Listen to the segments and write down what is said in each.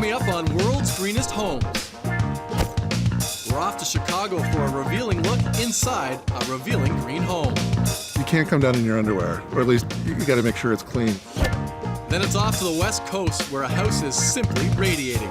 Coming up on World's Greenest Homes. We're off to Chicago for a revealing look inside a revealing green home. You can't come down in your underwear, or at least you got to make sure it's clean. Then it's off to the West Coast where a house is simply radiating.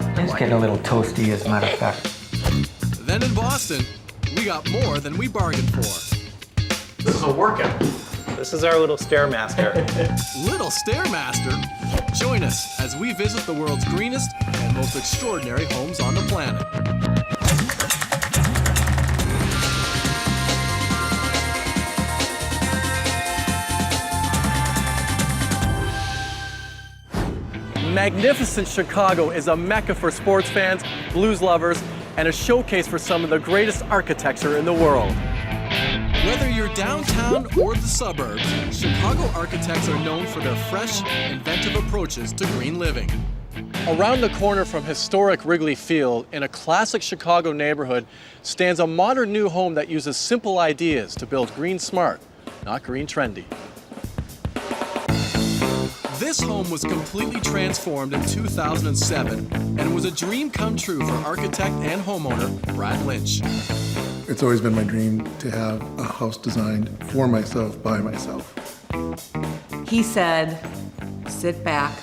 It's getting a little toasty, as a matter of fact. Then in Boston, we got more than we bargained for. This is a workout. This is our little Stairmaster. Little Stairmaster? Join us as we visit the world's greenest and most extraordinary homes on the planet. Magnificent Chicago is a mecca for sports fans, blues lovers, and a showcase for some of the greatest architecture in the world. Whether you're downtown or the suburbs, Chicago architects are known for their fresh, inventive approaches to green living. Around the corner from historic Wrigley Field, in a classic Chicago neighborhood, stands a modern new home that uses simple ideas to build green smart, not green trendy. This home was completely transformed in 2007 and was a dream come true for architect and homeowner Brad Lynch. It's always been my dream to have a house designed for myself, by myself. He said, sit back,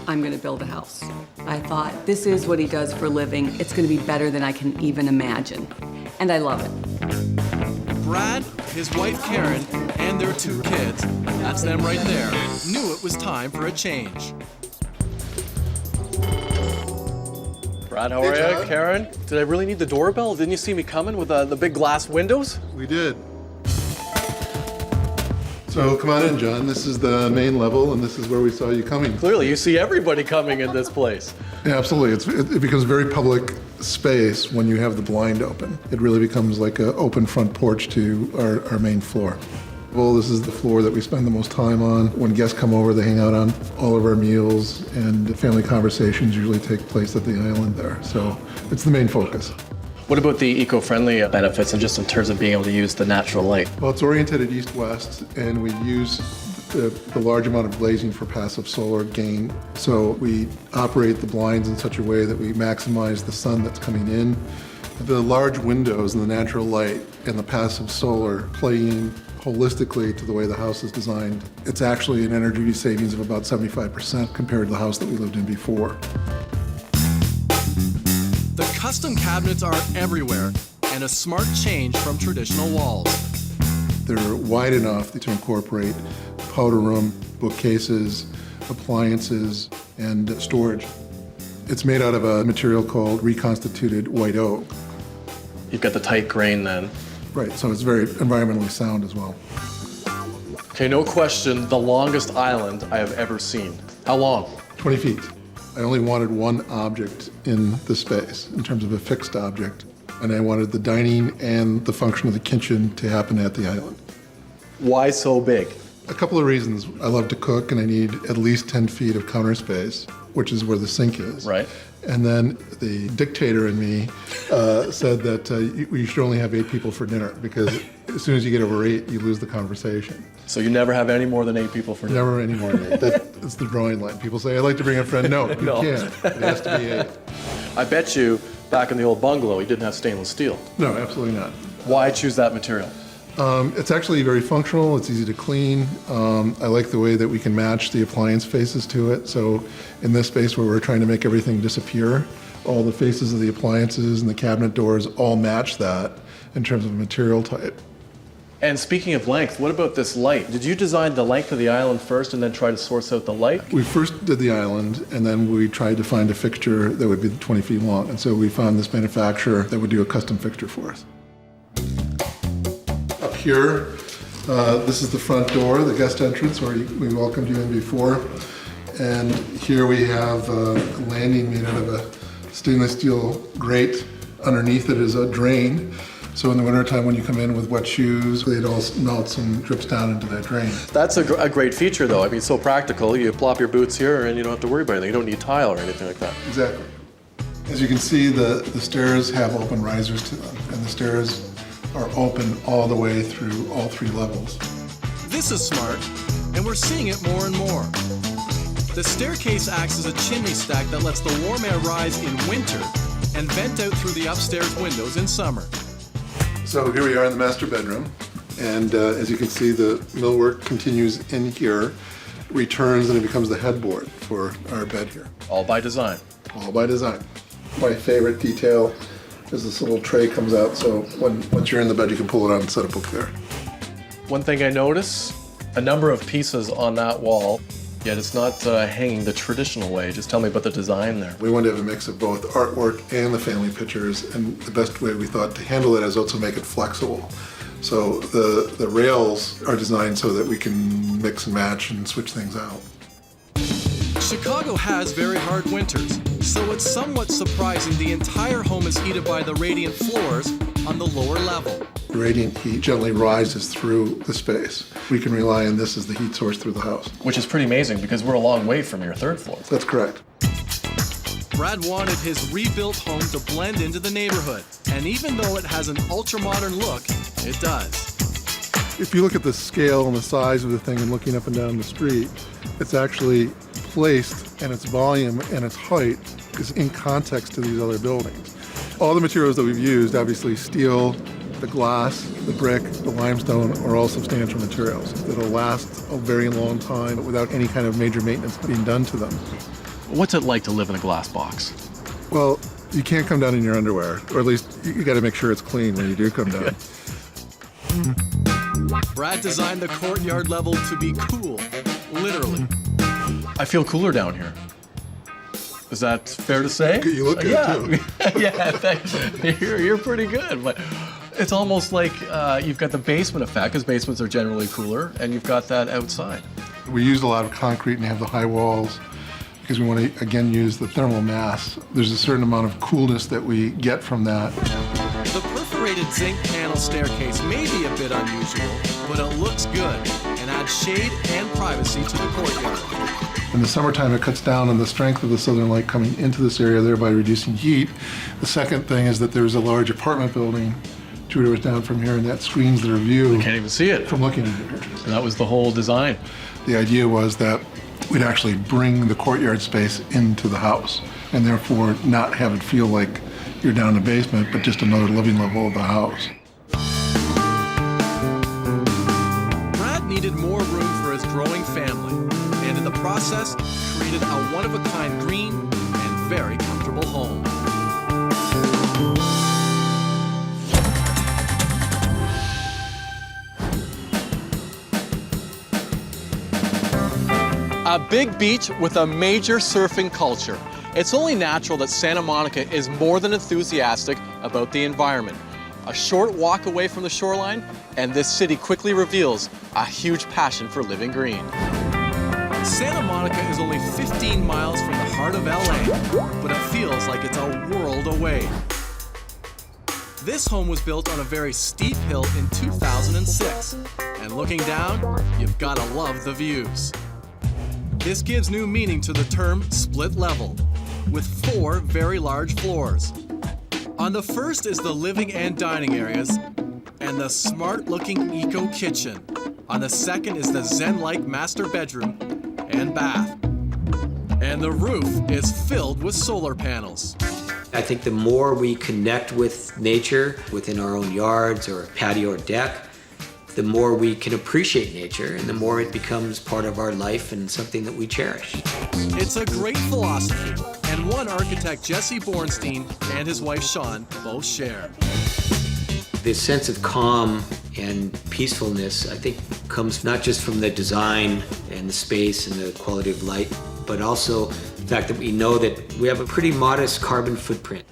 I'm gonna build a house. I thought, this is what he does for a living. It's gonna be better than I can even imagine. And I love it. Brad, his wife Karen, and their 2 kids, that's them right there, knew it was time for a change. Brad, how are you? Karen, did I really need the doorbell? Didn't you see me coming with the big glass windows? We did. So come on in, John. This is the main level, and this is where we saw you coming. Clearly, you see everybody coming in this place. Yeah, absolutely. It becomes very public space when you have the blind open. It really becomes like an open front porch to our main floor. Well, this is the floor that we spend the most time on. When guests come over, they hang out on all of our meals, and family conversations usually take place at the island there. So it's the main focus. What about the eco-friendly benefits and just in terms of being able to use the natural light? Well, it's oriented at east-west, and we use the large amount of glazing for passive solar gain. So we operate the blinds in such a way that we maximize the sun that's coming in. The large windows and the natural light and the passive solar play in holistically to the way the house is designed. It's actually an energy savings of about 75% compared to the house that we lived in before. The custom cabinets are everywhere and a smart change from traditional walls. They're wide enough to incorporate powder room, bookcases, appliances, and storage. It's made out of a material called Reconstituted white oak. You've got the tight grain then. Right, so it's very environmentally sound as well. Okay, no question, the longest island I have ever seen. How long? 20 feet. I only wanted one object in the space, in terms of a fixed object, and I wanted the dining and the function of the kitchen to happen at the island. Why so big? A couple of reasons. I love to cook, and I need at least 10 feet of counter space, which is where the sink is. Right. And then the dictator in me said that you should only have 8 people for dinner, because as soon as you get over 8, you lose the conversation. So you never have any more than 8 people for dinner? Never any more than 8. That's the drawing line. People say, I'd like to bring a friend. No, you No. can't. It has to be 8. I bet you, back in the old bungalow, you didn't have stainless steel. No, absolutely not. Why choose that material? It's actually very functional. It's easy to clean. I like the way that we can match the appliance faces to it. So in this space where we're trying to make everything disappear, all the faces of the appliances and the cabinet doors all match that in terms of material type. And speaking of length, what about this light? Did you design the length of the island first and then try to source out the light? We first did the island, and then we tried to find a fixture that would be 20 feet long. And so we found this manufacturer that would do a custom fixture for us. Up here, this is the front door, the guest entrance, where we welcomed you in before. And here we have a landing made out of a stainless steel grate. Underneath it is a drain. So in the wintertime, when you come in with wet shoes, it all melts and drips down into that drain. That's a great feature, though. I mean, it's so practical. You plop your boots here, and you don't have to worry about anything. You don't need tile or anything like that. Exactly. As you can see, the stairs have open risers to them, and the stairs are open all the way through all 3 levels. This is smart, and we're seeing it more and more. The staircase acts as a chimney stack that lets the warm air rise in winter and vent out through the upstairs windows in summer. So here we are in the master bedroom, and as you can see, the millwork continues in here, returns, and it becomes the headboard for our bed here. All by design. All by design. My favorite detail is this little tray comes out, so once you're in the bed, you can pull it out and set up there. One thing I notice, a number of pieces on that wall, yet it's not hanging the traditional way. Just tell me about the design there. We wanted to have a mix of both artwork and the family pictures, and the best way we thought to handle it is also make it flexible. So the rails are designed so that we can mix and match and switch things out. Chicago has very hard winters, so it's somewhat surprising the entire home is heated by the radiant floors on the lower level. The radiant heat gently rises through the space. We can rely on this as the heat source through the house. Which is pretty amazing because we're a long way from your third floor. That's correct. Brad wanted his rebuilt home to blend into the neighborhood, and even though it has an ultra-modern look, it does. If you look at the scale and the size of the thing and looking up and down the street, it's actually placed, and its volume and its height is in context to these other buildings. All the materials that we've used, obviously steel, the glass, the brick, the limestone, are all substantial materials that'll last a very long time without any kind of major maintenance being done to them. What's it like to live in a glass box? Well, you can't come down in your underwear, or at least you got to make sure it's clean when you do come down. Brad designed the courtyard level to be cool, literally. I feel cooler down here. Is that fair to say? You look good, too. Yeah, thanks. You're pretty good. But it's almost like you've got the basement effect, because basements are generally cooler, and you've got that outside. We used a lot of concrete and have the high walls because we want to, again, use the thermal mass. There's a certain amount of coolness that we get from that. The perforated zinc panel staircase may be a bit unusual, but it looks good and adds shade and privacy to the courtyard. In the summertime, it cuts down on the strength of the southern light coming into this area, thereby reducing heat. The second thing is that there's a large apartment building 2 doors down from here, and that screens their view. You can't even see it. From looking at it. And that was the whole design. The idea was that we'd actually bring the courtyard space into the house, and therefore not have it feel like you're down in the basement, but just another living level of the house. Brad needed more room for his growing family, and in the process, created a one-of-a-kind green and very comfortable home. A big beach with a major surfing culture. It's only natural that Santa Monica is more than enthusiastic about the environment. A short walk away from the shoreline, and this city quickly reveals a huge passion for living green. Santa Monica is only 15 miles from the heart of LA, but it feels like it's a world away. This home was built on a very steep hill in 2006, and looking down, you've gotta love the views. This gives new meaning to the term split level, with 4 very large floors. On the first is the living and dining areas, and the smart-looking eco kitchen. On the second is the zen-like master bedroom and bath. And the roof is filled with solar panels. I think the more we connect with nature within our own yards or patio or deck, the more we can appreciate nature and the more it becomes part of our life and something that we cherish. It's a great philosophy, and one architect Jesse Bornstein and his wife Sean both share. This sense of calm and peacefulness, I think, comes not just from the design and the space and the quality of light, but also the fact that we know that we have a pretty modest carbon footprint.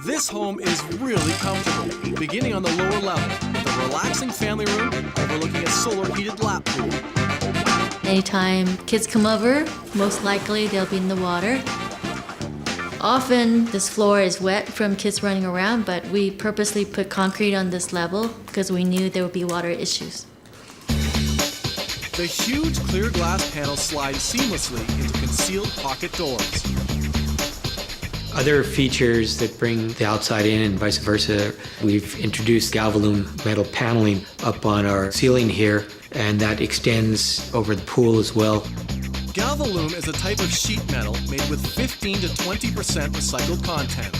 This home is really comfortable, beginning on the lower level, with a relaxing family room overlooking a solar-heated lap pool. Anytime kids come over, most likely they'll be in the water. Often this floor is wet from kids running around, but we purposely put concrete on this level because we knew there would be water issues. The huge clear glass panels slide seamlessly into concealed pocket doors. Other features that bring the outside in and vice versa, we've introduced galvalume metal paneling up on our ceiling here, and that extends over the pool as well. Galvalume Lava loom is a type of sheet metal made with 15 to 20% recycled content.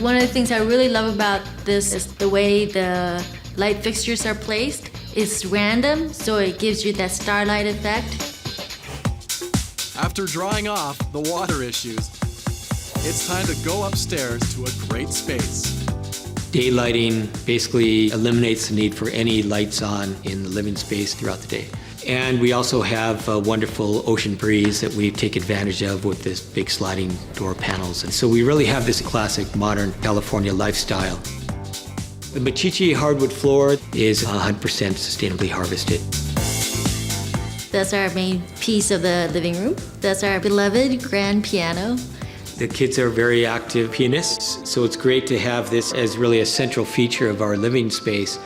One of the things I really love about this is the way the light fixtures are placed. It's random, so it gives you that starlight effect. After drying off the water issues, it's time to go upstairs to a great space. Daylighting basically eliminates the need for any lights on in the living space throughout the day. And we also have a wonderful ocean breeze that we take advantage of with this big sliding door panels. And so we really have this classic modern California lifestyle. The Machichi hardwood floor is 100% sustainably harvested. That's our main piece of the living room. That's our beloved grand piano. The kids are very active pianists, so it's great to have this as really a central feature of our living space.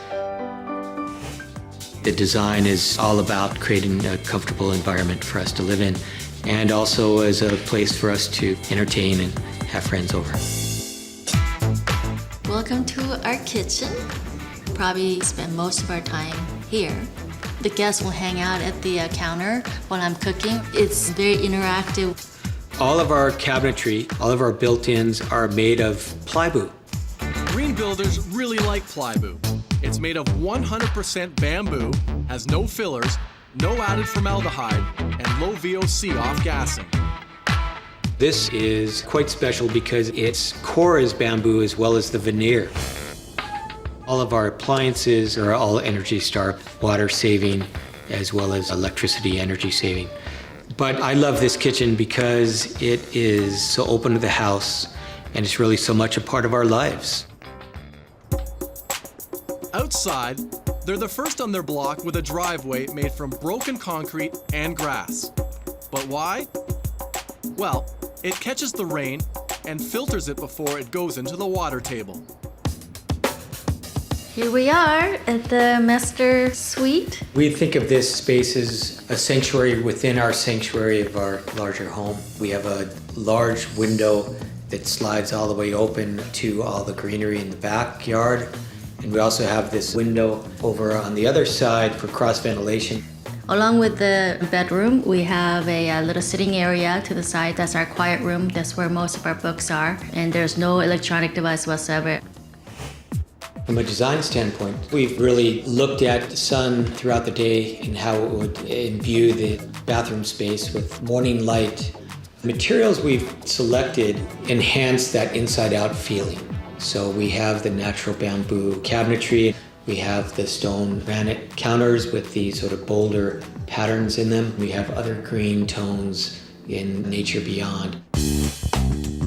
The design is all about creating a comfortable environment for us to live in, and also as a place for us to entertain and have friends over. Welcome to our kitchen. Probably spend most of our time here. The guests will hang out at the counter while I'm cooking. It's very interactive. All of our cabinetry, all of our built-ins are made of plywood. Green builders really like plywood. It's made of 100% bamboo, has no fillers, no added formaldehyde, and low VOC off-gassing. This is quite special because its core is bamboo as well as the veneer. All of our appliances are all Energy Star, water saving as well as electricity energy saving. But I love this kitchen because it is so open to the house and it's really so much a part of our lives. Outside, they're the first on their block with a driveway made from broken concrete and grass. But why? Well, it catches the rain and filters it before it goes into the water table. Here we are at the master suite. We think of this space as a sanctuary within our sanctuary of our larger home. We have a large window that slides all the way open to all the greenery in the backyard. And we also have this window over on the other side for cross ventilation. Along with the bedroom, we have a little sitting area to the side. That's our quiet room. That's where most of our books are. And there's no electronic device whatsoever. From a design standpoint, we've really looked at the sun throughout the day and how it would imbue the bathroom space with morning light. The materials we've selected enhance that inside-out feeling. So we have the natural bamboo cabinetry. We have the stone granite counters with these sort of bolder patterns in them. We have other green tones in Nature Beyond.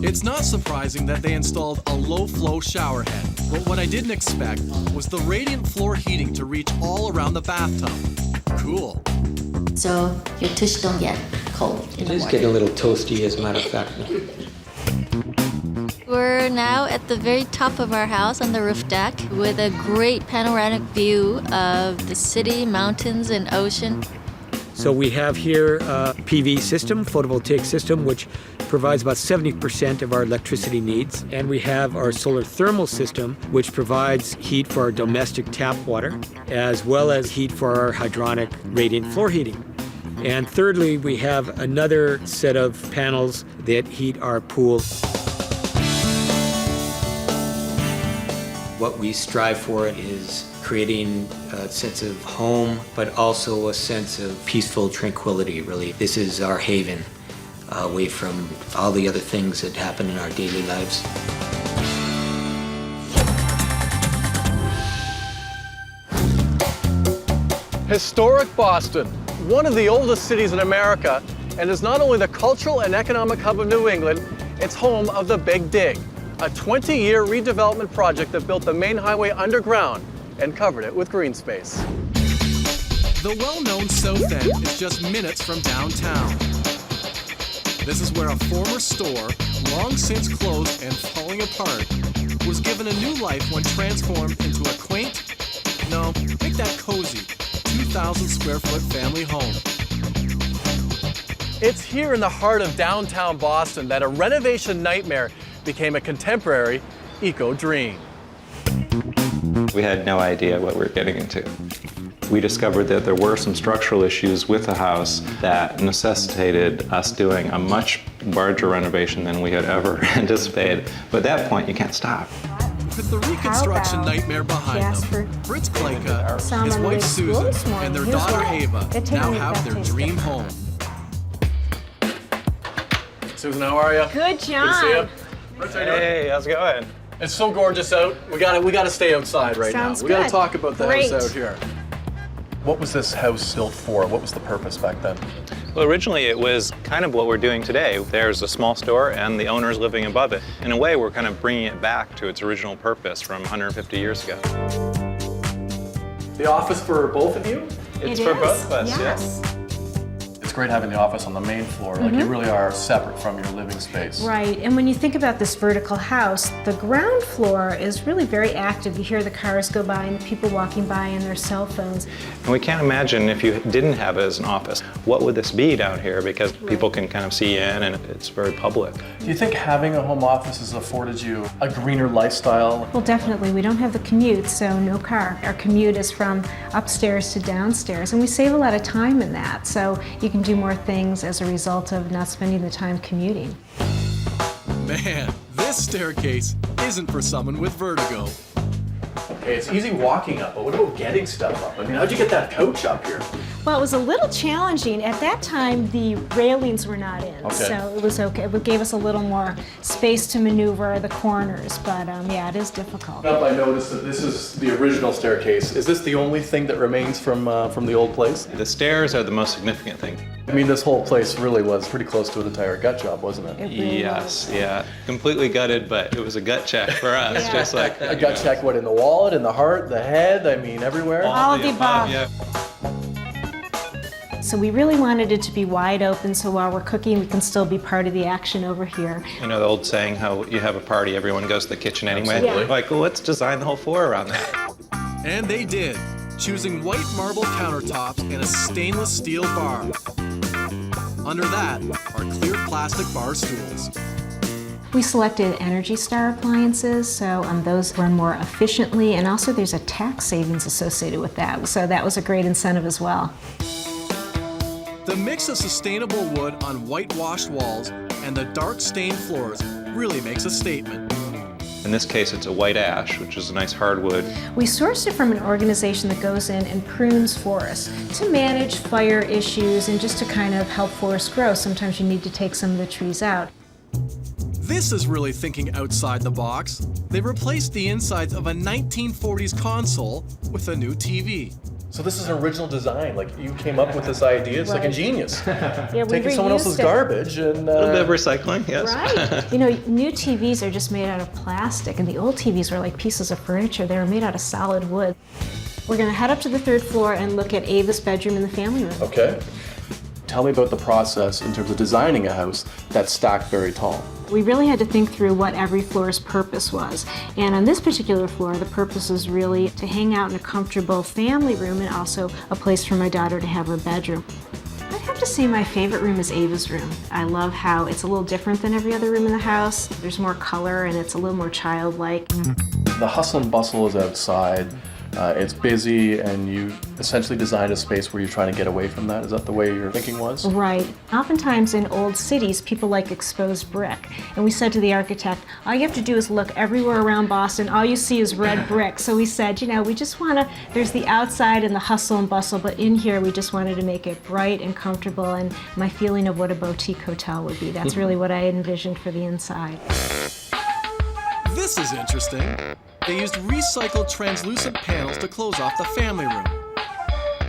It's not surprising that they installed a low-flow shower head, but what I didn't expect was the radiant floor heating to reach all around the bathtub. Cool. So your tush don't get cold in the It is morning. getting a little toasty, as a matter of fact. We're now at the very top of our house on the roof deck with a great panoramic view of the city, mountains, and ocean. So we have here a PV system, photovoltaic system, which provides about 70% of our electricity needs. And we have our solar thermal system, which provides heat for our domestic tap water, as well as heat for our hydronic radiant floor heating. And thirdly, we have another set of panels that heat our pool. What we strive for is creating a sense of home, but also a sense of peaceful tranquility, really. This is our haven, away from all the other things that happen in our daily lives. Historic Boston, one of the oldest cities in America, and is not only the cultural and economic hub of New England, it's home of the Big Dig, a 20-year redevelopment project that built the main highway underground and covered it with green space. The well-known South End is just minutes from downtown. This is where a former store, long since closed and falling apart, was given a new life when transformed into a quaint, no, make that cozy, 2,000 square foot family home. It's here in the heart of downtown Boston that a renovation nightmare became a contemporary eco dream. We had no idea what we were getting into. we discovered that there were some structural issues with the house that necessitated us doing a much larger renovation than we had ever anticipated. But at that point, you can't stop. With the reconstruction nightmare behind them, Fritz Kleinka, his wife Susan, and their daughter Ava now have their dream home. Susan, how are you? Good, John. Good to see you. Fritz, how you doing? Hey, how's it going? It's so gorgeous out. We gotta stay outside right Sounds now. We gotta good. talk about the Great. house out here. What was this house built for? What was the purpose back then? Well, originally it was kind of what we're doing today. There's a small store and the owner's living above it. In a way, we're kind of bringing it back to its original purpose from 150 years ago. The office for both of you? It's for both of us, yes. It's great having the office on the main floor. Like you really are separate from your living space. Right, and when you think about this vertical house, the ground floor is really very active. You hear the cars go by and the people walking by and their cell phones. And we can't imagine if you didn't have it as an office, what would this be down here? Because people can kind of see in and it's very public. Do you think having a home office has afforded you a greener lifestyle? Well, definitely, we don't have the commute, so no car. Our commute is from upstairs to downstairs, and we save a lot of time in that. So you can do more things as a result of not spending the time commuting. Man, this staircase isn't for someone with vertigo. Okay, it's easy walking up, but what about getting stuff up? I mean, how'd you get that couch up here? Well, it was a little challenging. At that time, the railings were not in, Okay. so it was okay. It gave us a little more space to maneuver the corners, but yeah, it is difficult. Up, I noticed that this is the original staircase. Is this the only thing that remains from the old place? The stairs are the most significant thing. I mean, this whole place really was pretty close to an entire gut job, wasn't it? It really Yes, was. yeah. Completely gutted, but it was a gut check for us, Yeah. just like A gut check, what, in the wallet, in the heart, the head, I mean, everywhere? All of the above. Yeah. So we really wanted it to be wide open, so while we're cooking, we can still be part of the action over here. You know the old saying, how you have a party, everyone goes to the kitchen anyway? Absolutely. Yeah. Like, well, let's design the whole floor around that. And they did, choosing white marble countertops and a stainless steel bar. Under that are clear plastic bar stools. We selected Energy Star appliances, so those run more efficiently, and also there's a tax savings associated with that, so that was a great incentive as well. The mix of sustainable wood on whitewashed walls and the dark stained floors really makes a statement. In this case, it's a white ash, which is a nice hardwood. We sourced it from an organization that goes in and prunes forests to manage fire issues and just to kind of help forests grow. Sometimes you need to take some of the trees out. This is really thinking outside the box. They replaced the insides of a 1940s console with a new TV. So this is an original design, like you came up with this idea, it's like Right. ingenious. Yeah, we Taking someone else's reused it. garbage and... A little bit of recycling, yes. Right. You know, new TVs are just made out of plastic, and the old TVs were like pieces of furniture. They were made out of solid wood. We're going to head up to the third floor and look at Ava's bedroom and the family room. Okay. Tell me about the process in terms of designing a house that's stacked very tall. We really had to think through what every floor's purpose was. And on this particular floor, the purpose is really to hang out in a comfortable family room and also a place for my daughter to have her bedroom. I'd have to say my favorite room is Ava's room. I love how it's a little different than every other room in the house. There's more color and it's a little more childlike. The hustle and bustle is outside. It's busy, and you essentially designed a space where you're trying to get away from that. Is that the way your thinking was? Right. Oftentimes in old cities, people like exposed brick. And we said to the architect, all you have to do is look everywhere around Boston, all you see is red brick. So we said, you know, we just want to, there's the outside and the hustle and bustle, but in here we just wanted to make it bright and comfortable, and my feeling of what a boutique hotel would be. That's really what I envisioned for the inside. This is interesting. They used recycled translucent panels to close off the family room.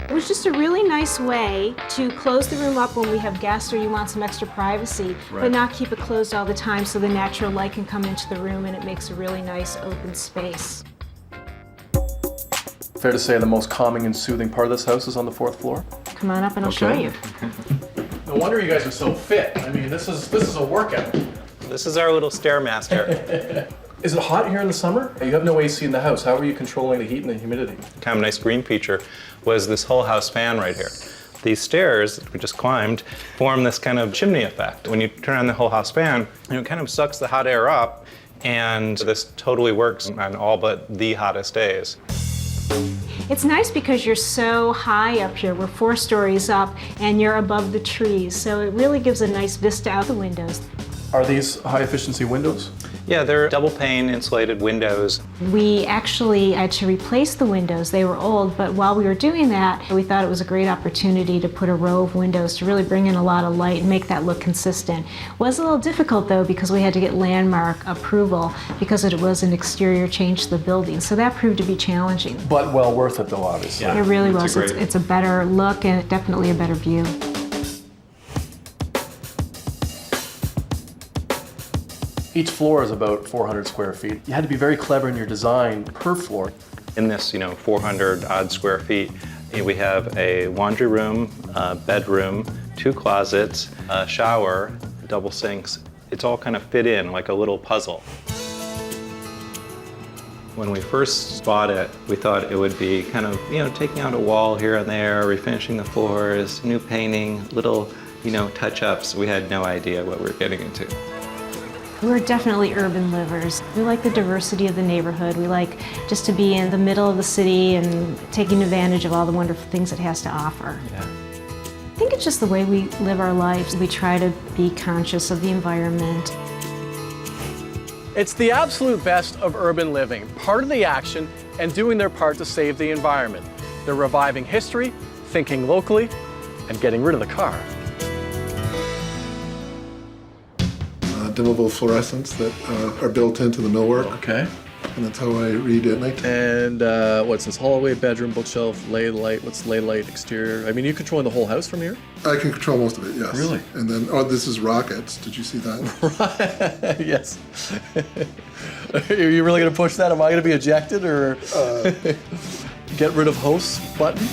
It was just a really nice way to close the room up when we have guests or you want some extra privacy, but not keep it closed all the time so the natural light can come into the room and it makes a really nice open space. Fair to say the most calming and soothing part of this house is on the fourth floor? Come on up and I'll show you. No wonder you guys are so fit. I mean, this is a workout. This is our little Stairmaster. Is it hot here in the summer? You have no AC in the house. How are you controlling the heat and the humidity? Kind of a nice green feature was this whole house fan right here. These stairs that we just climbed form this kind of chimney effect. When you turn on the whole house fan, it kind of sucks the hot air up, and this totally works on all but the hottest days. It's nice because you're so high up here. We're 4 stories up and you're above the trees. So it really gives a nice vista out the windows. Are these high efficiency windows? Yeah, they're double pane insulated windows. We actually had to replace the windows. They were old, but while we were doing that, we thought it was a great opportunity to put a row of windows to really bring in a lot of light and make that look consistent. It was a little difficult though because we had to get landmark approval because it was an exterior change to the building. So that proved to be challenging. But well worth it though, obviously. It really was. It's a better look and definitely a better view. Each floor is about 400 square feet. You had to be very clever in your design per floor. In this, 400 odd square feet, we have a laundry room, a bedroom, 2 closets, a shower, double sinks. It's all kind of fit in like a little puzzle. When we first bought it, we thought it would be kind of, taking out a wall here and there, refinishing the floors, new painting, little, touch-ups. We had no idea what we were getting into. We're definitely urban livers. We like the diversity of the neighborhood. We like just to be in the middle of the city and taking advantage of all the wonderful things it has to offer. Yeah. I think it's just the way we live our lives. We try to be conscious of the environment. It's the absolute best of urban living, part of the action, and doing their part to save the environment. They're reviving history, thinking locally, and getting rid of the car. Dimmable fluorescents that are built into the millwork. Okay. And that's how I read at night. And what's this? Hallway, bedroom, bookshelf, lay light. What's lay light, exterior? I mean, you controlling the whole house from here? I can control most of it, yes. Really? And then, this is rockets. Did you see that? Yes. Are you really going to push that? Am I going to be ejected or get rid of host button?